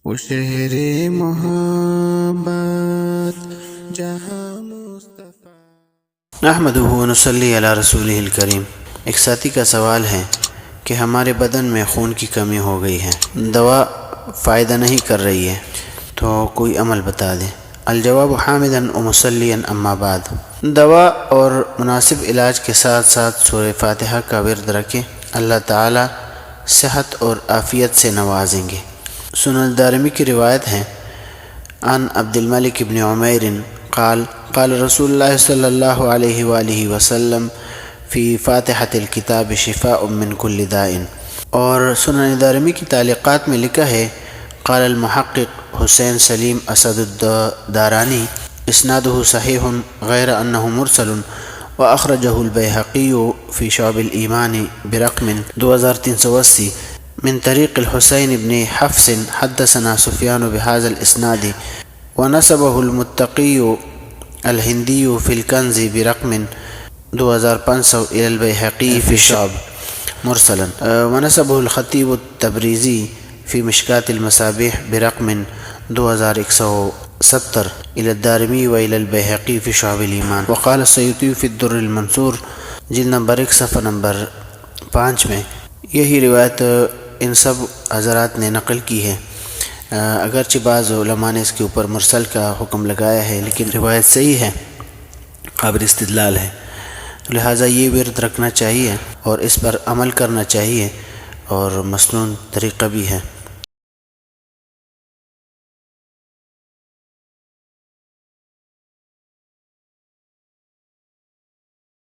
وہ شہر محبت جہاں مصطفیٰ۔ نحمدہ و نصلی علی رسولہ الکریم۔ ایک ساتھی کا سوال ہے کہ ہمارے بدن میں خون کی کمی ہو گئی ہے، دوا فائدہ نہیں کر رہی ہے، تو کوئی عمل بتا دیں۔ الجواب حامدا و مصلیا اما بعد۔ دوا اور مناسب علاج کے ساتھ ساتھ سورہ فاتحہ کا ورد رکھیں، اللہ تعالی صحت اور عافیت سے نوازیں گے۔ سنن الدارمی کی روایت ہے، عن عبد الملک بن عمیر قال قال رسول اللہ صلی اللہ علیہ وآلہ وسلم فی فاتحۃ الکتاب شفاء من کل داء۔ اور سنن دارمی کی تعلیقات میں لکھا ہے، قال المحقق حسین سلیم اسد الدارانی اسنادہ صحیح غیر انہ مرسل واخرجہ البیہقی فی شعب الایمان برقم 2380 من طریق الحسین بن حفص حدثنا سفیان بهذا الاسناد ونسبه المتقی الہندی فی الکنز برقم 2500 الى البیہقی فی الشعب مرسلا ونسبه الخطیب التبریزی فی مشکاة المصابیح برقم 2170 الى الدارمی و الى البیہقی فی شعب الایمان۔ وقال السیوطی فی الدر المنصور جلد نمبر 1 صفحہ نمبر 5 میں یہی روایت ان سب حضرات نے نقل کی ہے۔ اگرچہ بعض علماء نے اس کے اوپر مرسل کا حکم لگایا ہے، لیکن روایت صحیح ہے، قابل استدلال ہے، لہٰذا یہ ورد رکھنا چاہیے اور اس پر عمل کرنا چاہیے، اور مسنون طریقہ بھی ہے۔